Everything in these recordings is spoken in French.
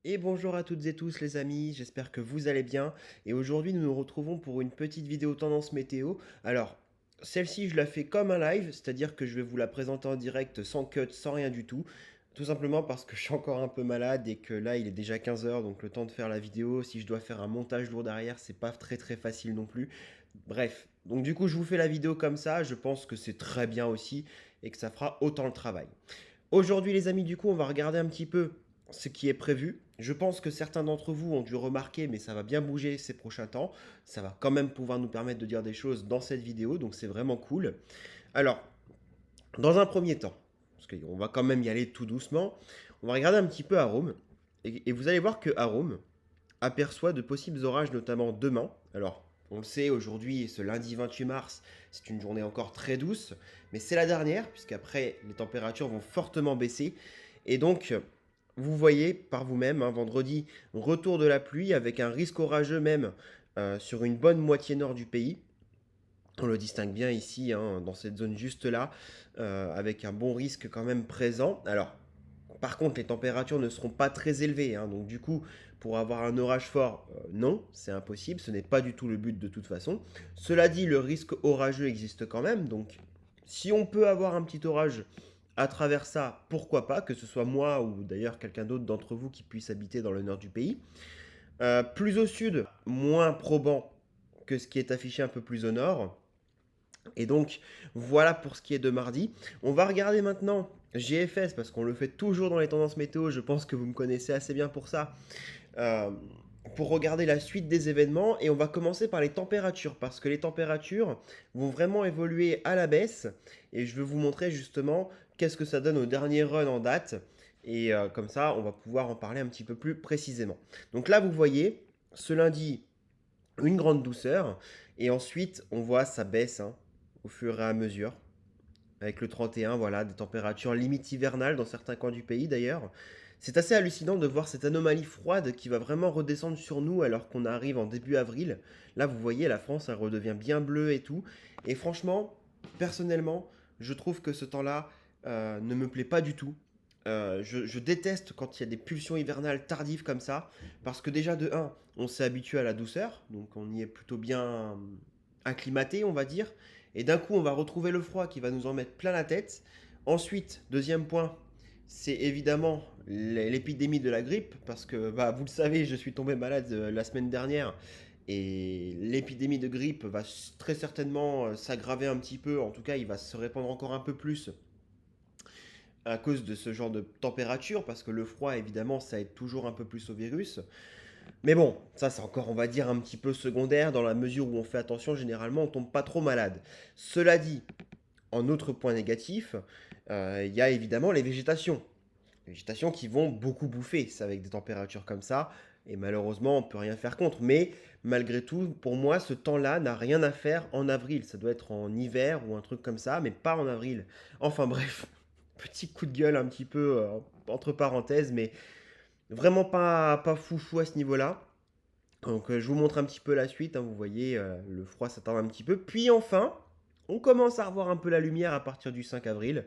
Et bonjour à toutes et tous les amis, j'espère que vous allez bien. Et aujourd'hui nous nous retrouvons pour une petite vidéo tendance météo. Alors, celle-ci je la fais comme un live, c'est-à-dire que je vais vous la présenter en direct sans cut, sans rien du tout. Tout simplement parce que je suis encore un peu malade et que là il est déjà 15 heures, donc le temps de faire la vidéo, si je dois faire un montage lourd derrière, c'est pas très très facile non plus. Bref, donc du coup je vous fais la vidéo comme ça, je pense que c'est très bien aussi et que ça fera autant le travail. Aujourd'hui les amis, du coup on va regarder un petit peu ce qui est prévu. Je pense que certains d'entre vous ont dû remarquer, mais ça va bien bouger ces prochains temps. Ça va quand même pouvoir nous permettre de dire des choses dans cette vidéo, donc c'est vraiment cool. Alors, dans un premier temps, parce qu'on va quand même y aller tout doucement, on va regarder un petit peu Arome. Et vous allez voir que Arome aperçoit de possibles orages, notamment demain. Alors, on le sait, aujourd'hui, ce lundi 28 mars, c'est une journée encore très douce, mais c'est la dernière, puisqu'après, les températures vont fortement baisser. Et donc, vous voyez par vous-même, hein, vendredi, retour de la pluie avec un risque orageux même sur une bonne moitié nord du pays. On le distingue bien ici, hein, dans cette zone juste là, avec un bon risque quand même présent. Alors, par contre, les températures ne seront pas très élevées, hein, donc du coup, pour avoir un orage fort, non, c'est impossible, ce n'est pas du tout le but de toute façon. Cela dit, le risque orageux existe quand même, donc si on peut avoir un petit orage à travers ça, pourquoi pas, que ce soit moi ou d'ailleurs quelqu'un d'autre d'entre vous qui puisse habiter dans le nord du pays. Plus au sud, moins probant que ce qui est affiché un peu plus au nord. Et donc, voilà pour ce qui est de mardi. On va regarder maintenant GFS, parce qu'on le fait toujours dans les tendances météo, je pense que vous me connaissez assez bien pour ça, euh, pour regarder la suite des événements. Et on va commencer par les températures, parce que les températures vont vraiment évoluer à la baisse. Et je vais vous montrer justement qu'est-ce que ça donne au dernier run en date. Et comme ça, on va pouvoir en parler un petit peu plus précisément. Donc là, vous voyez, ce lundi, une grande douceur. Et ensuite, on voit ça baisse, hein, au fur et à mesure. Avec le 31, voilà, des températures limite hivernales dans certains coins du pays d'ailleurs. C'est assez hallucinant de voir cette anomalie froide qui va vraiment redescendre sur nous alors qu'on arrive en début avril. Là, vous voyez, la France, elle redevient bien bleue et tout. Et franchement, personnellement, je trouve que ce temps-là ne me plaît pas du tout. Je déteste quand il y a des pulsions hivernales tardives comme ça, parce que déjà de un, on s'est habitué à la douceur, donc on y est plutôt bien acclimaté, on va dire. Et d'un coup, on va retrouver le froid qui va nous en mettre plein la tête. Ensuite, deuxième point, c'est évidemment l'épidémie de la grippe, parce que bah, vous le savez, je suis tombé malade la semaine dernière, et l'épidémie de grippe va très certainement s'aggraver un petit peu, en tout cas il va se répandre encore un peu plus à cause de ce genre de température, parce que le froid évidemment ça aide toujours un peu plus au virus. Mais bon, ça c'est encore, on va dire, un petit peu secondaire dans la mesure où on fait attention, généralement on tombe pas trop malade. Cela dit, en autre point négatif, il y a évidemment les végétations. Les végétations qui vont beaucoup bouffer, c'est avec des températures comme ça, et malheureusement on peut rien faire contre. Mais malgré tout, pour moi, ce temps-là n'a rien à faire en avril. Ça doit être en hiver ou un truc comme ça, mais pas en avril. Enfin bref, petit coup de gueule un petit peu entre parenthèses, mais vraiment pas foufou à ce niveau-là. Donc je vous montre un petit peu la suite, hein, vous voyez, le froid s'attend un petit peu. Puis enfin, on commence à revoir un peu la lumière à partir du 5 avril,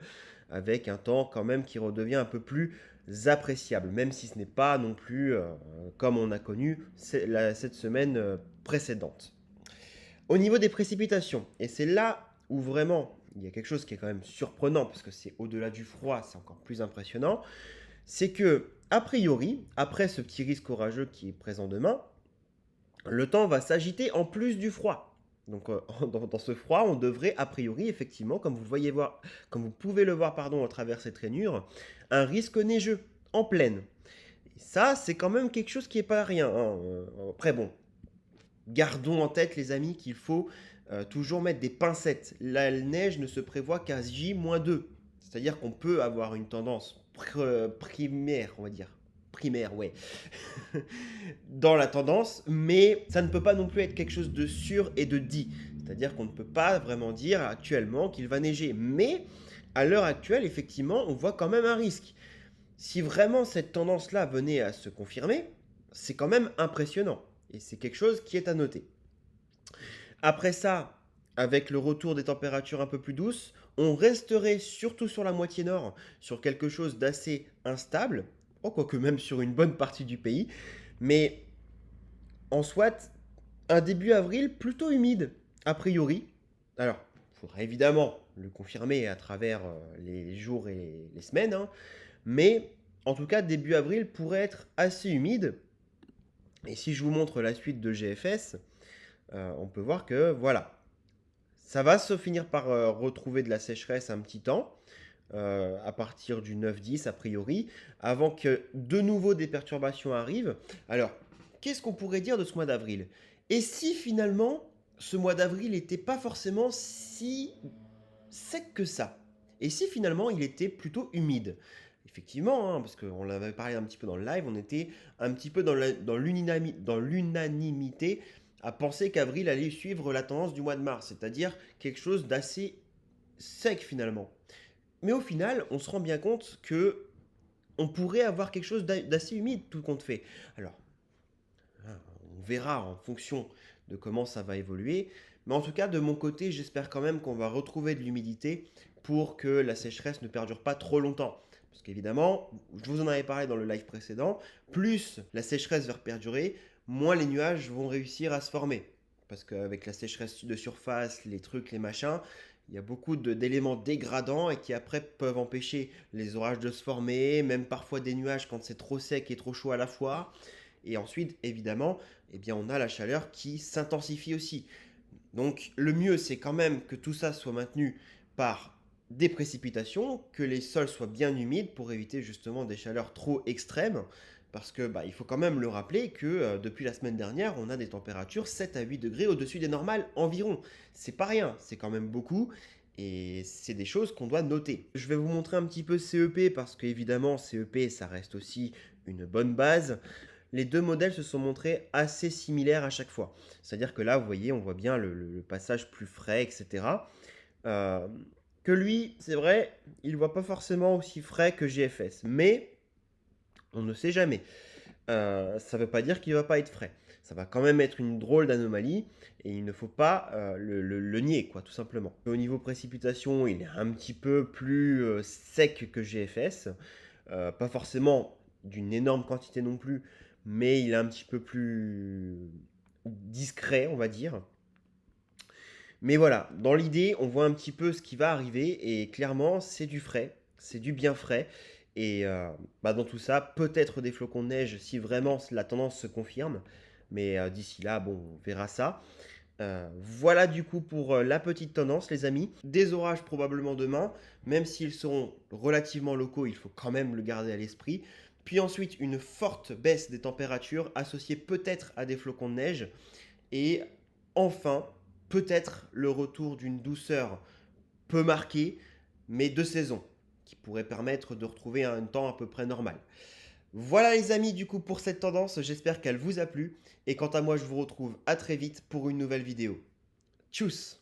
avec un temps quand même qui redevient un peu plus appréciable, même si ce n'est pas non plus comme on a connu cette semaine précédente. Au niveau des précipitations, et c'est là où vraiment il y a quelque chose qui est quand même surprenant, parce que c'est au-delà du froid, c'est encore plus impressionnant, c'est que, a priori, après ce petit risque orageux qui est présent demain, le temps va s'agiter en plus du froid. Donc dans ce froid, on devrait a priori effectivement, comme vous, voyez voir, comme vous pouvez le voir pardon, à travers cette rainure, un risque neigeux en pleine. Et ça, c'est quand même quelque chose qui n'est pas rien, hein. Après bon, gardons en tête les amis qu'il faut toujours mettre des pincettes. La neige ne se prévoit qu'à J-2. C'est-à-dire qu'on peut avoir une tendance primaire, on va dire. Primaire, ouais. Dans la tendance, mais ça ne peut pas non plus être quelque chose de sûr et de dit. C'est-à-dire qu'on ne peut pas vraiment dire actuellement qu'il va neiger. Mais à l'heure actuelle, effectivement, on voit quand même un risque. Si vraiment cette tendance-là venait à se confirmer, c'est quand même impressionnant. Et c'est quelque chose qui est à noter. Après ça, avec le retour des températures un peu plus douces, on resterait surtout sur la moitié nord sur quelque chose d'assez instable. oh, quoique même sur une bonne partie du pays. Mais en soit, un début avril plutôt humide, a priori. Alors, il faudra évidemment le confirmer à travers les jours et les semaines, hein, mais en tout cas, début avril pourrait être assez humide. Et si je vous montre la suite de GFS, on peut voir que voilà, ça va se finir par retrouver de la sécheresse un petit temps, à partir du 9-10 a priori, avant que de nouveau des perturbations arrivent. Alors, qu'est-ce qu'on pourrait dire de ce mois d'avril? Et si finalement ce mois d'avril n'était pas forcément si sec que ça? Et si finalement il était plutôt humide? Effectivement, hein, parce qu'on l'avait parlé un petit peu dans le live, on était un petit peu dans l'unanimité à penser qu'avril allait suivre la tendance du mois de mars, c'est-à-dire quelque chose d'assez sec finalement. Mais au final, on se rend bien compte que on pourrait avoir quelque chose d'assez humide tout compte fait. Alors, hein, on verra en fonction de comment ça va évoluer. Mais en tout cas, de mon côté, j'espère quand même qu'on va retrouver de l'humidité pour que la sécheresse ne perdure pas trop longtemps. Parce qu'évidemment, je vous en avais parlé dans le live précédent, plus la sécheresse va perdurer, moins les nuages vont réussir à se former. Parce qu'avec la sécheresse de surface, les trucs, les machins, il y a beaucoup d'éléments dégradants et qui après peuvent empêcher les orages de se former, même parfois des nuages quand c'est trop sec et trop chaud à la fois. Et ensuite, évidemment, eh bien, on a la chaleur qui s'intensifie aussi. Donc le mieux, c'est quand même que tout ça soit maintenu par des précipitations, que les sols soient bien humides pour éviter justement des chaleurs trop extrêmes. Parce que il faut quand même le rappeler que depuis la semaine dernière, on a des températures 7 à 8 degrés au-dessus des normales environ. C'est pas rien, c'est quand même beaucoup. Et c'est des choses qu'on doit noter. Je vais vous montrer un petit peu CEP parce qu'évidemment, CEP, ça reste aussi une bonne base. Les deux modèles se sont montrés assez similaires à chaque fois. C'est-à-dire que là, vous voyez, on voit bien le passage plus frais, etc. Euh, que lui, c'est vrai, il ne voit pas forcément aussi frais que GFS. Mais on ne sait jamais. Ça ne veut pas dire qu'il ne va pas être frais. Ça va quand même être une drôle d'anomalie et il ne faut pas le nier, quoi, tout simplement. Au niveau précipitation, il est un petit peu plus sec que GFS. Pas forcément d'une énorme quantité non plus, mais il est un petit peu plus discret, on va dire. Mais voilà, dans l'idée, on voit un petit peu ce qui va arriver et clairement, c'est du frais, c'est du bien frais. Et dans tout ça, peut-être des flocons de neige si vraiment la tendance se confirme. Mais d'ici là, bon, on verra ça. Voilà du coup pour la petite tendance, les amis. Des orages probablement demain, même s'ils seront relativement locaux, il faut quand même le garder à l'esprit. Puis ensuite, une forte baisse des températures associée peut-être à des flocons de neige. Et enfin, peut-être le retour d'une douceur peu marquée, mais de saison, qui pourrait permettre de retrouver un temps à peu près normal. Voilà les amis du coup pour cette tendance, j'espère qu'elle vous a plu. Et quant à moi, je vous retrouve à très vite pour une nouvelle vidéo. Tchuss!